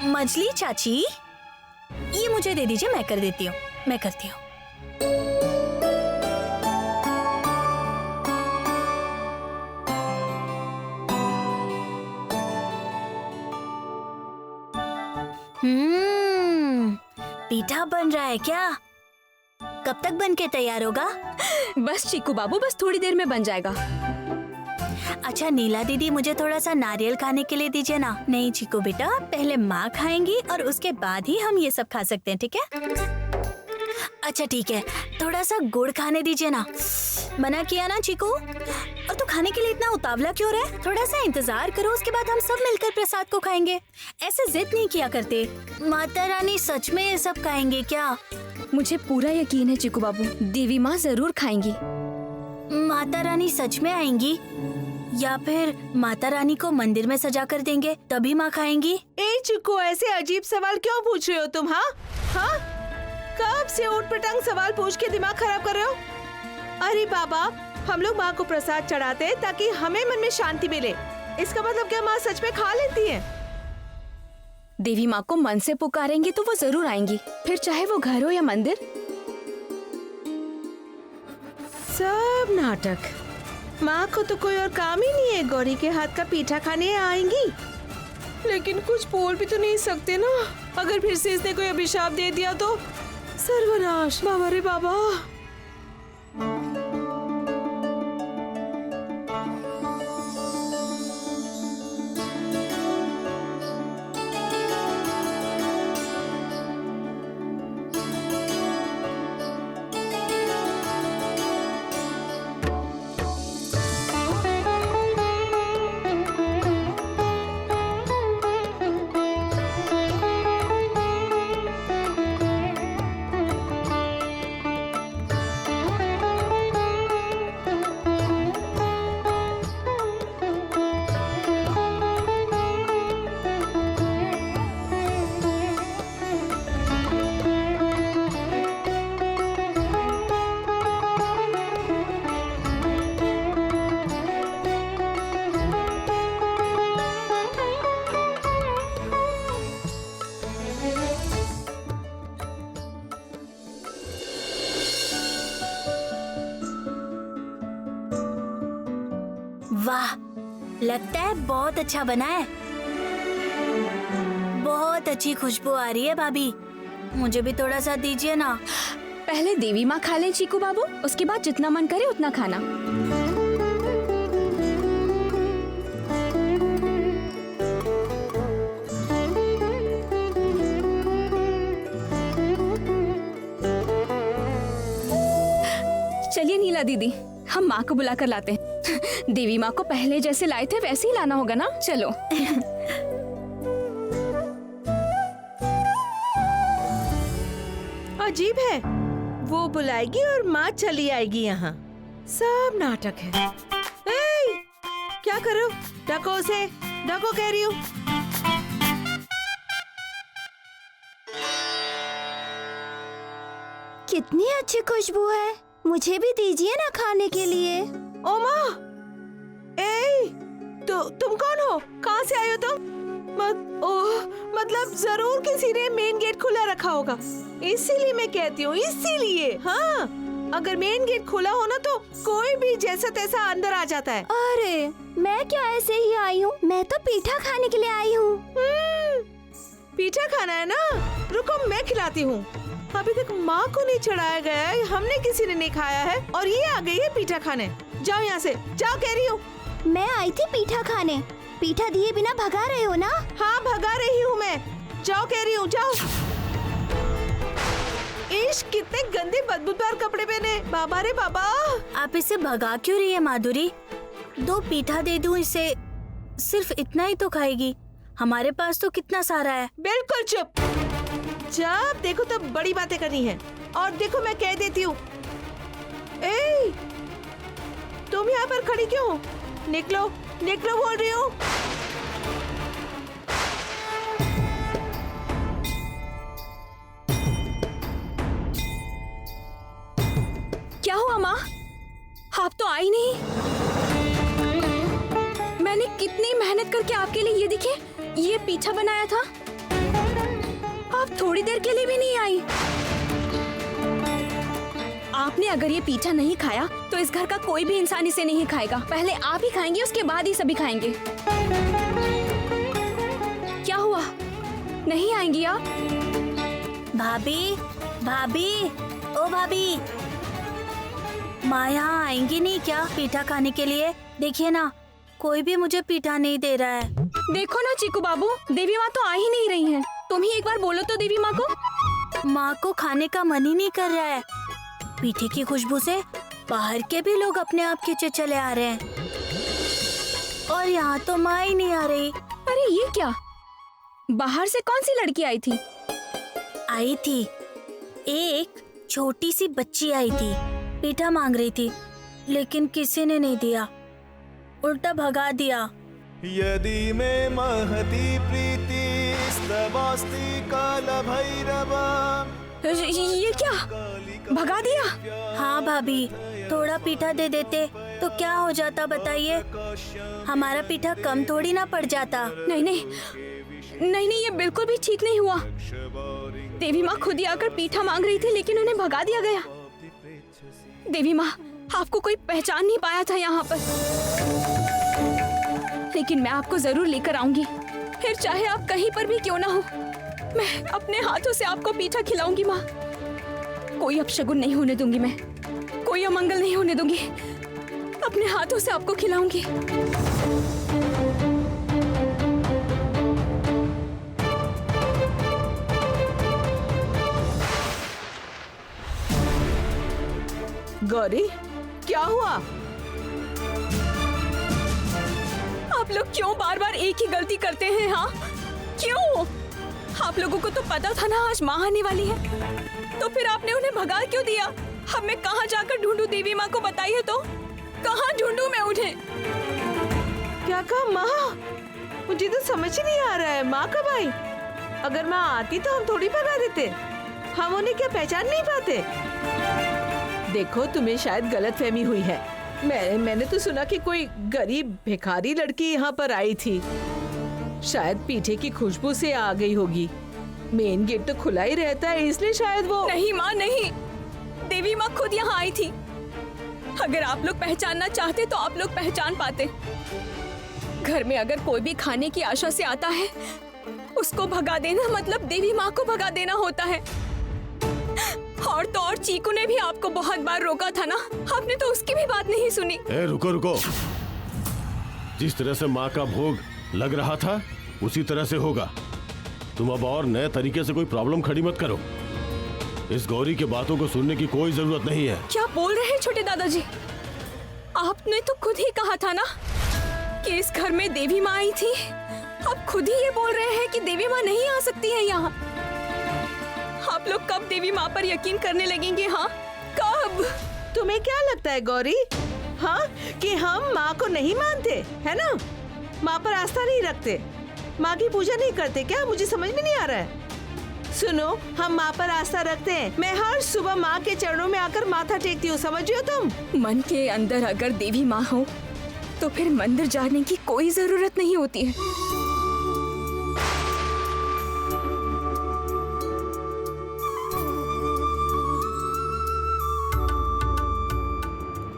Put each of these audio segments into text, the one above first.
मछली चाची, ये मुझे दे दीजिए, मैं कर देती हूँ, मैं करती हूँ। पीठा बन रहा है क्या? कब तक बन के तैयार होगा? बस चीकू बाबू, बस थोड़ी देर में बन जाएगा। अच्छा नीला दीदी, मुझे थोड़ा सा नारियल खाने के लिए दीजिए ना। नहीं चीकू बेटा, पहले माँ खाएंगी और उसके बाद ही हम ये सब खा सकते हैं, ठीक है? अच्छा ठीक है, थोड़ा सा गुड़ खाने दीजिए ना। मना किया ना चीकू? और तू खाने के लिए इतना उतावला क्यों रहे? थोड़ा सा इंतजार करो, उसके बाद हम सब मिलकर प्रसाद को खाएंगे। ऐसे जिद नहीं किया करते। माता रानी सच में ये सब खाएंगे क्या? मुझे पूरा यकीन है चीकू बाबू, देवी माँ जरूर खाएंगी। माता रानी सच में आएंगी या फिर माता रानी को मंदिर में सजा कर देंगे तभी माँ खाएंगी? ए चिक्कू, ऐसे अजीब सवाल क्यों पूछ रहे हो तुम? हाँ, कब से ऊटपटांग सवाल पूछ के दिमाग खराब कर रहे हो? अरे बाबा, हम लोग माँ को प्रसाद चढ़ाते हैं ताकि हमें मन में शांति मिले। इसका मतलब क्या माँ सच में खा लेती है? देवी माँ को मन से पुकारेंगे तो वो जरूर आएंगी, फिर चाहे वो घर हो या मंदिर। सब नाटक। माँ को तो कोई और काम ही नहीं है, गौरी के हाथ का पीठा खाने आएंगी। लेकिन कुछ बोल भी तो नहीं सकते ना, अगर फिर से इसने कोई अभिशाप दे दिया तो सर्वनाश। बाबा रे बाबा। वाह, लगता है बहुत अच्छा बना है। बहुत अच्छी खुशबू आ रही है भाभी, मुझे भी थोड़ा सा दीजिए ना। पहले देवी माँ खा लें चीकू बाबू, उसके बाद जितना मन करे उतना खाना। चलिए नीला दीदी, हम माँ को बुला कर लाते हैं। देवी माँ को पहले जैसे लाए थे वैसे ही लाना होगा ना। चलो। अजीब है, वो बुलाएगी और माँ चली आएगी यहाँ। सब नाटक है। ए, क्या करो? ढको उसे, ढको कह रही हूँ। कितनी अच्छी खुशबू है, मुझे भी दीजिए ना खाने के लिए। ओ माँ, तुम कौन हो? कहाँ से आए हो तुम? मतलब जरूर किसी ने मेन गेट खुला रखा होगा, इसीलिए मैं कहती हूँ, इसीलिए। हाँ, अगर मेन गेट खुला हो ना तो कोई भी जैसा तैसा अंदर आ जाता है। अरे मैं क्या ऐसे ही आई हूँ, मैं तो पीठा खाने के लिए आई हूँ। पीठा खाना है ना? रुको मैं खिलाती हूँ। अभी तक माँ को नहीं चढ़ाया गया है, हमने किसी ने नहीं खाया है और ये आ गई है पीठा खाने। जाओ यहाँ से, जाओ कह रही हूँ। मैं आई थी पीठा खाने, पीठा दिए बिना भगा रहे हो ना? हाँ भगा रही हूँ मैं, जाओ कह रही हूँ, जाओ। इश्क, कितने गंदे बदबूदार कपड़े पहने। बाबा रे बाबा। आप इसे भगा क्यों रही है माधुरी? 2 पीठा दे दूं इसे, सिर्फ इतना ही तो खाएगी, हमारे पास तो कितना सारा है। बिल्कुल चुप, जब देखो तब बड़ी बातें करनी है। और देखो मैं कह देती हूँ, ए, तुम यहाँ पर खड़ी क्यों हो? निकलो, निकलो बोल रही हूँ। क्या हुआ माँ? आप तो आई नहीं। मैंने कितनी मेहनत करके आपके लिए ये देखिए, ये पीठा बनाया था। आप थोड़ी देर के लिए भी नहीं आई। आपने अगर ये पीठा नहीं खाया तो इस घर का कोई भी इंसान इसे नहीं खाएगा। पहले आप ही खाएंगे, उसके बाद ही सभी खाएंगे। क्या हुआ, नहीं आएंगी आप? भाभी, भाभी, ओ भाभी, माँ यहाँ आएंगी नहीं क्या पीठा खाने के लिए? देखिए ना, कोई भी मुझे पीठा नहीं दे रहा है। देखो ना चीकू बाबू, देवी माँ तो आ ही नहीं रही हैं। तुम ही एक बार बोलो तो देवी माँ को। माँ को खाने का मन ही नहीं कर रहा है। पीठे की खुशबू से बाहर के भी लोग अपने आप खींचे चले आ रहे हैं और यहाँ तो माँ ही नहीं आ रही। अरे ये क्या, बाहर से कौन सी लड़की आई थी? आई थी, एक छोटी सी बच्ची आई थी, पीठा मांग रही थी, लेकिन किसी ने नहीं दिया, उल्टा भगा दिया। यदि मे महती प्रीतिस्तवास्ति कालभैरव। ये क्या, भगा दिया? हाँ भाभी, थोड़ा पीठा दे देते तो क्या हो जाता बताइए? हमारा पीठा कम थोड़ी ना पड़ जाता। नहीं नहीं नहीं नहीं, ये बिल्कुल भी ठीक नहीं हुआ। देवी माँ खुद ही आकर पीठा मांग रही थी, लेकिन उन्हें भगा दिया गया। देवी माँ, आपको कोई पहचान नहीं पाया था यहाँ पर, लेकिन मैं आपको जरूर लेकर आऊंगी। फिर चाहे आप कहीं पर भी क्यों ना हो, मैं अपने हाथों से आपको पीठा खिलाऊंगी माँ। कोई अपशगुन नहीं होने दूंगी मैं, कोई अमंगल नहीं होने दूंगी। अपने हाथों से आपको खिलाऊंगी। गौरी, क्या हुआ? आप लोग क्यों बार बार एक ही गलती करते हैं? हाँ क्यों? आप लोगों को तो पता था ना आज माँ आने वाली है, तो फिर आपने उन्हें भगा क्यों दिया? अब मैं कहाँ जाकर ढूंढूं? देवी माँ को बताइए तो, कहाँ ढूंढूं मैं उन्हें? क्या कहा माँ? मुझे तो समझ ही नहीं आ रहा है, माँ कब आई? अगर माँ आती तो हम थोड़ी भगा देते, हम उन्हें क्या पहचान नहीं पाते? देखो, तुम्हें शायद गलतफहमी हुई है। मैंने तो सुना कि कोई गरीब भिखारी लड़की यहाँ पर आई थी, शायद पीठे की खुशबू से आ गई होगी। मेन गेट तो खुला ही रहता है, इसलिए शायद वो। नहीं माँ नहीं, देवी माँ खुद यहाँ आई थी। अगर आप लोग पहचानना चाहते तो आप लोग पहचान पाते। घर में अगर कोई भी खाने की आशा से आता है, उसको भगा देना मतलब देवी माँ को भगा देना होता है। और तो और चीकू ने भी आपको बहुत बार रोका था ना, आपने तो उसकी भी बात नहीं सुनी। रुको रुको, जिस तरह से माँ का भोग लग रहा था उसी तरह से होगा। तुम अब और नए तरीके से कोई प्रॉब्लम खड़ी मत करो। इस गौरी की बातों को सुनने की कोई जरूरत नहीं है। क्या बोल रहे हैं छोटे दादाजी? आपने तो खुद ही कहा था ना कि इस घर में देवी माँ आई थी। आप खुद ही ये बोल रहे हैं कि देवी माँ नहीं आ सकती है यहाँ। आप लोग कब देवी माँ पर यकीन करने लगेंगे? हाँ कब? तुम्हें क्या लगता है गौरी, हाँ, कि हम माँ को नहीं मानते है ना? माँ पर आस्था नहीं रखते, माँ की पूजा नहीं करते क्या? मुझे समझ में नहीं आ रहा है। सुनो, हम माँ पर आस्था रखते हैं। मैं हर सुबह माँ के चरणों में आकर माथा टेकती हूँ, समझ रहे हो तुम? मन के अंदर अगर देवी माँ हो तो फिर मंदिर जाने की कोई जरूरत नहीं होती है।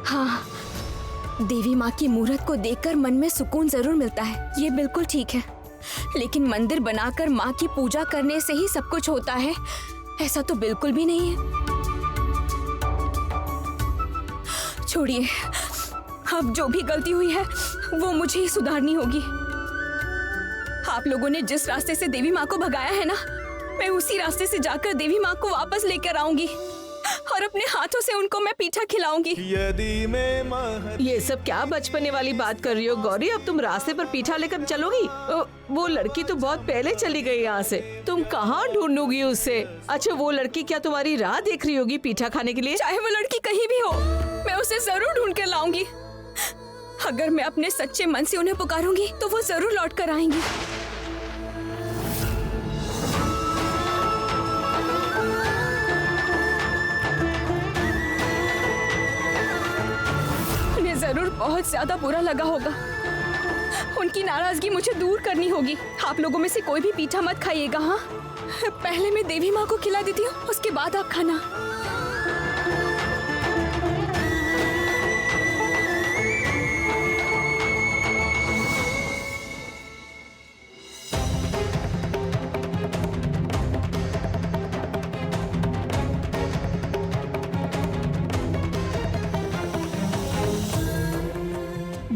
हाँ, देवी माँ की मूर्त को देखकर मन में सुकून जरूर मिलता है, ये बिल्कुल ठीक है। लेकिन मंदिर बनाकर माँ की पूजा करने से ही सब कुछ होता है, ऐसा तो बिल्कुल भी नहीं है। छोड़िए, अब जो भी गलती हुई है वो मुझे ही सुधारनी होगी। आप लोगों ने जिस रास्ते से देवी माँ को भगाया है ना, मैं उसी रास्ते से जाकर देवी माँ को वापस लेकर आऊंगी और अपने हाथों से उनको मैं पीठा खिलाऊंगी। यदि मे महती। ये सब क्या बचपने वाली बात कर रही हो गौरी? अब तुम रास्ते पर पीठा लेकर चलोगी? वो लड़की तो बहुत पहले चली गई यहाँ से, तुम कहाँ ढूंढोगी उसे? अच्छा, वो लड़की क्या तुम्हारी राह देख रही होगी पीठा खाने के लिए? चाहे वो लड़की कहीं भी हो, मैं उसे जरूर ढूंढ कर लाऊंगी। अगर मैं अपने सच्चे मन से उन्हें पुकारूंगी तो वो जरूर लौट कर आएंगी। उन्हें जरूर बहुत ज्यादा बुरा लगा होगा। उनकी नाराजगी मुझे दूर करनी होगी। आप लोगों में से कोई भी पीठा मत खाइएगा, हाँ? पहले मैं देवी माँ को खिला देती हूँ, उसके बाद आप खाना।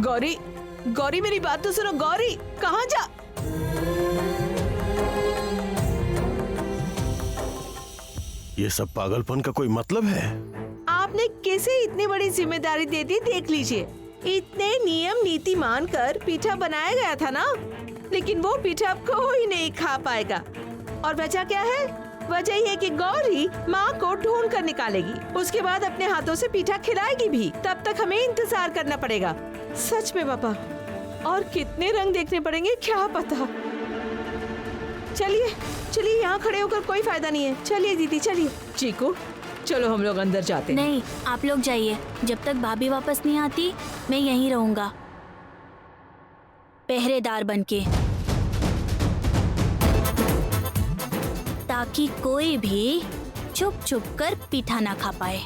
गौरी, गौरी मेरी बात तो सुनो। गौरी, कहाँ जा? ये सब पागलपन का कोई मतलब है? आपने कैसे इतनी बड़ी जिम्मेदारी दे दी, देख लीजिए। इतने नियम नीति मानकर पीठा बनाया गया था ना, लेकिन वो पीठा कोई नहीं खा पाएगा। और वजह क्या है? वजह ये कि गौरी माँ को ढूंढ कर निकालेगी, उसके बाद अपने हाथों से पीठा खिलाएगी भी। तब तक हमें इंतजार करना पड़ेगा। सच में पापा, और कितने रंग देखने पड़ेंगे क्या पता। चलिए चलिए, यहाँ खड़े होकर कोई फायदा नहीं है। चलिए दीदी, चलिए। चीकू, चलो हम लोग अंदर जाते हैं। नहीं, आप लोग जाइए। जब तक भाभी वापस नहीं आती मैं यहीं रहूंगा, पहरेदार बनके, ताकि कोई भी छुप छुप कर पीठा ना खा पाए।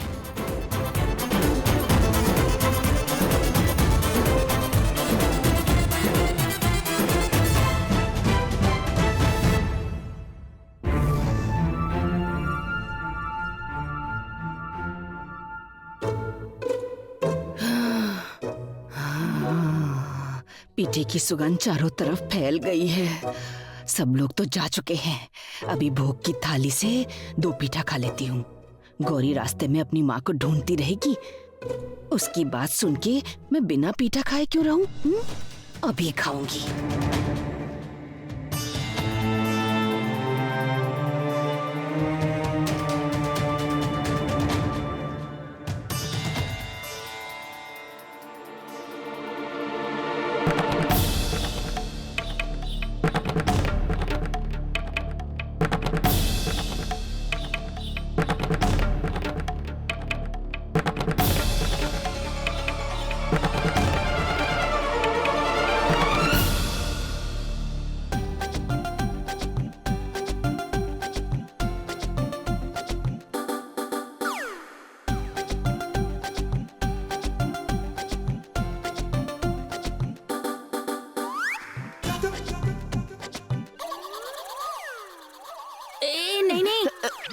पीठे की सुगंध चारों तरफ फैल गई है। सब लोग तो जा चुके हैं। अभी भोग की थाली से 2 पीठा खा लेती हूँ। गौरी रास्ते में अपनी माँ को ढूंढती रहेगी, उसकी बात सुन के मैं बिना पीठा खाए क्यों रहूं? अभी खाऊंगी।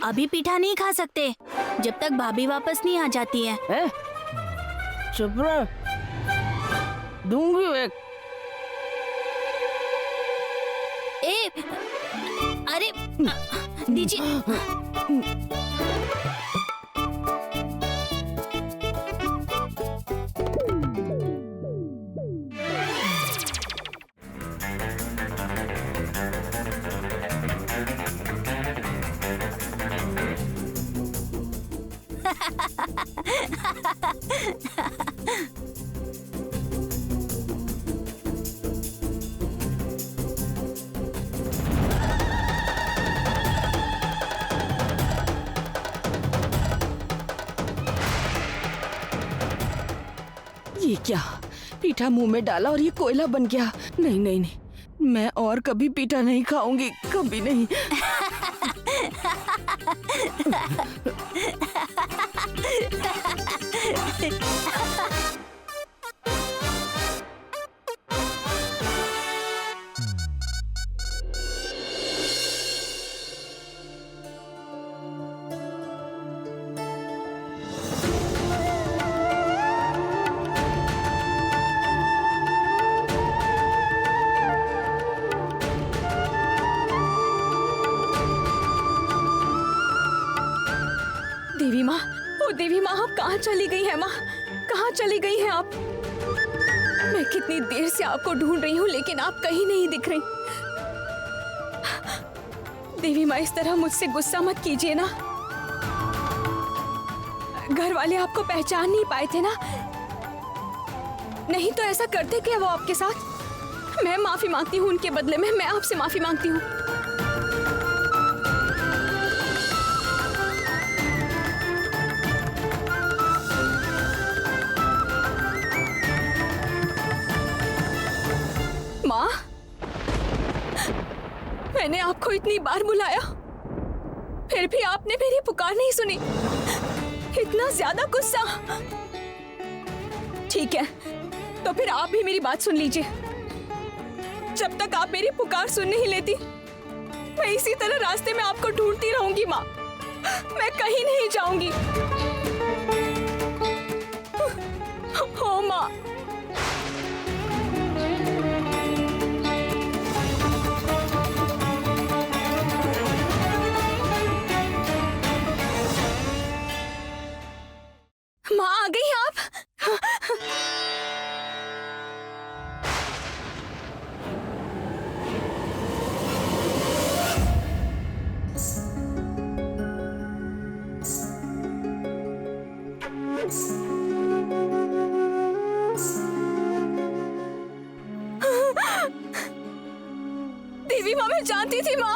अभी पीठा नहीं खा सकते जब तक भाभी वापस नहीं आ जाती है। चुप रहो, दूंगी एक। अरे दीजिए। ये क्या, पीठा मुंह में डाला और ये कोयला बन गया। नहीं नहीं नहीं, मैं और कभी पीठा नहीं खाऊंगी, कभी नहीं। देवी माँ, ओ देवी माँ, आप कहाँ चली गई है माँ? कहाँ चली गई हैं आप? मैं कितनी देर से आपको ढूंढ रही हूँ लेकिन आप कहीं नहीं दिख रही। देवी माँ, इस तरह मुझसे गुस्सा मत कीजिए ना। घर वाले आपको पहचान नहीं पाए थे ना? नहीं तो ऐसा करते क्या वो आपके साथ? मैं माफी मांगती हूँ उनके बदले में, मैं आपसे माफी मांगती हूँ। मैंने आपको इतनी बार बुलाया, फिर भी आपने मेरी पुकार नहीं सुनी। इतना ज्यादा गुस्सा। ठीक है, तो फिर आप भी मेरी बात सुन लीजिए। जब तक आप मेरी पुकार सुन नहीं लेती, मैं इसी तरह रास्ते में आपको ढूंढती रहूंगी माँ। मैं कहीं नहीं जाऊंगी। हो माँ। माँ आ गई आप? देवी माँ, मैं जानती थी माँ।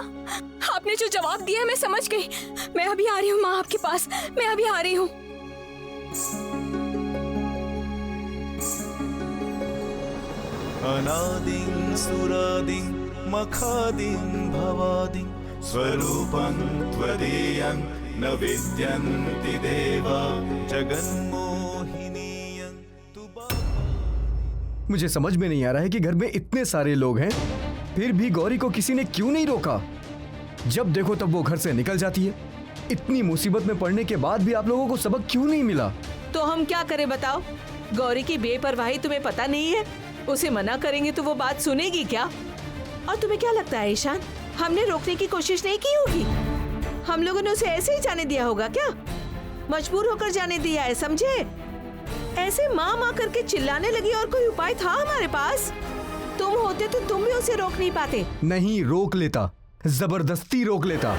आपने जो जवाब दिया मैं समझ गई। मैं अभी आ रही हूँ माँ आपके पास। मैं अभी आ रही हूँ। अनादिं सुरादिं मखादिं भवादिं स्वरूपं त्वदीयं न विद्यन्ति देवा जगन्मोहिनीयं तु मुझे समझ में नहीं आ रहा है कि घर में इतने सारे लोग हैं, फिर भी गौरी को किसी ने क्यों नहीं रोका। जब देखो तब वो घर से निकल जाती है। इतनी मुसीबत में पड़ने के बाद भी आप लोगों को सबक क्यों नहीं मिला? तो हम क्या करें बताओ? गौरी की बेपरवाही तुम्हें पता नहीं है? उसे मना करेंगे तो वो बात सुनेगी क्या? और तुम्हें क्या लगता है ईशान, हमने रोकने की कोशिश नहीं की होगी? हम लोगों ने उसे ऐसे ही जाने दिया होगा क्या? मजबूर होकर जाने दिया है, समझे? ऐसे माँ माँ करके चिल्लाने लगी और कोई उपाय था हमारे पास? तुम होते तो तुम भी उसे रोक नहीं पाते। नहीं रोक लेता, जबरदस्ती रोक लेता।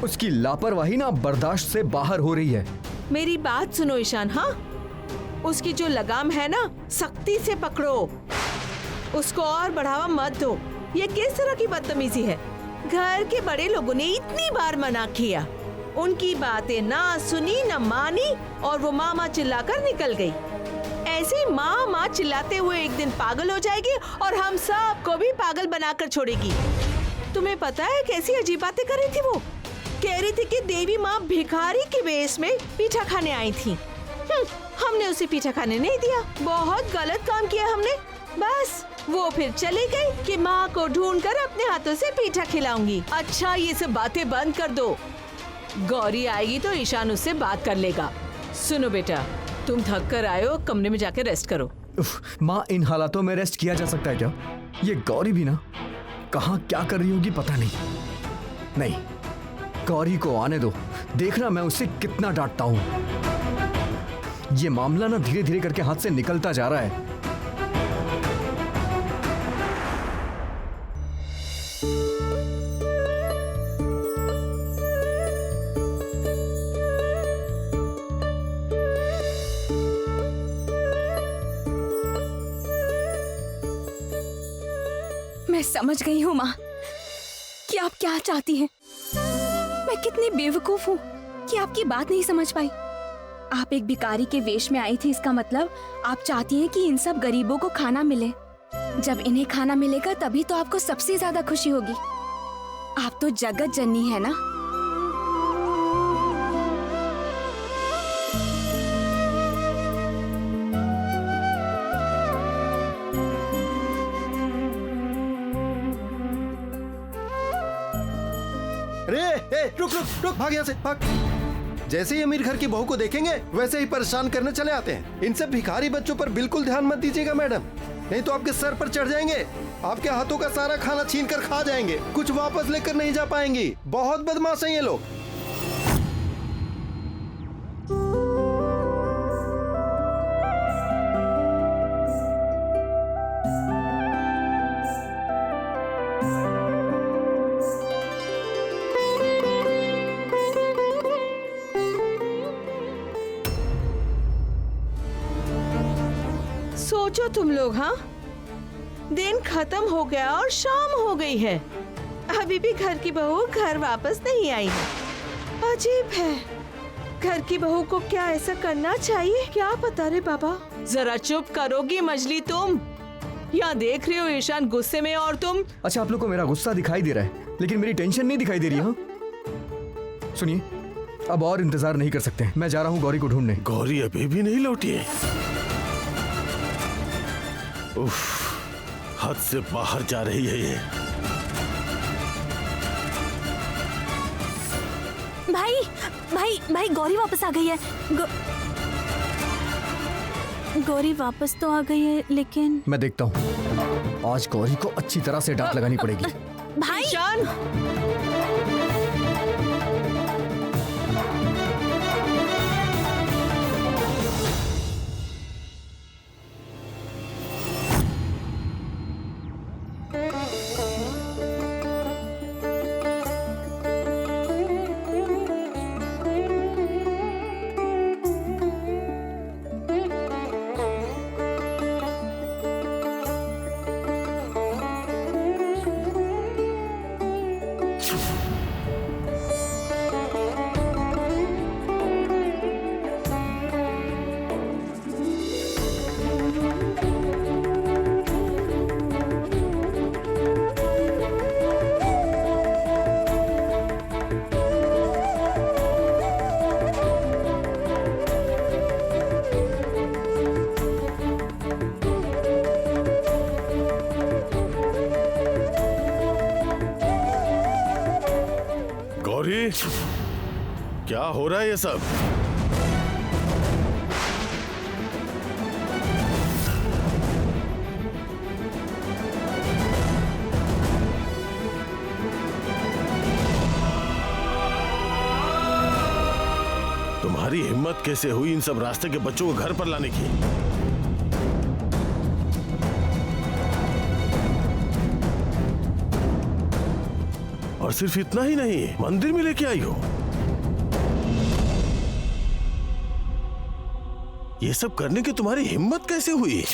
उसकी लापरवाही ना बर्दाश्त से बाहर हो रही है। मेरी बात सुनो ईशान, हाँ? उसकी जो लगाम है ना, सख्ती से पकड़ो। उसको और बढ़ावा मत दो। ये किस तरह की बदतमीजी है? घर के बड़े लोगों ने इतनी बार मना किया, उनकी बातें ना सुनी न मानी और वो माँ माँ चिल्लाकर निकल गई। ऐसे माँ माँ चिल्लाते हुए एक दिन पागल हो जाएगी और हम सब को भी पागल बनाकर छोड़ेगी। तुम्हें पता है कैसी अजीब बातें कर रही थी वो? कह रही थी कि देवी माँ भिखारी के वेश में पीठा खाने आई थी। हमने उसे पीठा खाने नहीं दिया। बहुत गलत काम किया हमने। बस वो फिर चली गई कि माँ को ढूंढकर अपने हाथों से पीठा खिलाऊंगी। अच्छा, ये सब बातें बंद कर दो। गौरी आएगी तो ईशान उससे बात कर लेगा। सुनो बेटा, तुम थक कर आए हो, कमरे में जाकर रेस्ट करो। माँ, इन हालातों में रेस्ट किया जा सकता है क्या? ये गौरी भी ना कहाँ क्या कर रही होगी पता नहीं। नहीं, गौरी को आने दो, देखना मैं उससे कितना डांटता हूँ। ये मामला ना धीरे धीरे करके हाथ से निकलता जा रहा है। मैं समझ गई हूँ माँ कि आप क्या चाहती हैं। मैं कितनी बेवकूफ हूँ कि आपकी बात नहीं समझ पाई। आप एक भिखारी के वेश में आई थी, इसका मतलब आप चाहती हैं कि इन सब गरीबों को खाना मिले। जब इन्हें खाना मिलेगा तभी तो आपको सबसे ज्यादा खुशी होगी। आप तो जगत जननी है ना। रुक रुक रुक, भाग यहाँ से भाग। जैसे ही अमीर घर की बहू को देखेंगे वैसे ही परेशान करने चले आते हैं। इन सब भिखारी बच्चों पर बिल्कुल ध्यान मत दीजिएगा मैडम, नहीं तो आपके सर पर चढ़ जाएंगे। आपके हाथों का सारा खाना छीन कर खा जाएंगे, कुछ वापस लेकर नहीं जा पाएंगी। बहुत बदमाश हैं ये लोग। सोचो तुम लोग, हाँ? दिन खत्म हो गया और शाम हो गई है, अभी भी घर की बहू घर वापस नहीं आई है। अजीब है, घर की बहू को क्या ऐसा करना चाहिए? क्या पता रे बाबा। जरा चुप करोगी मजली तुम? यहाँ देख रहे हो ईशान गुस्से में और तुम। अच्छा, आप लोग को मेरा गुस्सा दिखाई दे रहा है? लेकिन मेरी टेंशन नहीं दिखाई दे रही। हाँ सुनिए, अब और इंतजार नहीं कर सकते। मैं जा रहा हूँ गौरी को ढूंढने। गौरी अभी भी नहीं लौटी है। उफ, हद से बाहर जा रही है ये। भाई भाई भाई, गौरी वापस आ गई है। गौरी वापस तो आ गई है, लेकिन मैं देखता हूँ, आज गौरी को अच्छी तरह से डांट लगानी पड़ेगी। भाई ईशान, गौरी, क्या हो रहा है ये सब? तुम्हारी हिम्मत कैसे हुई इन सब रास्ते के बच्चों को घर पर लाने की? और सिर्फ इतना ही नहीं, मंदिर में लेके आई हो। ये सब करने की तुम्हारी हिम्मत कैसे हुई?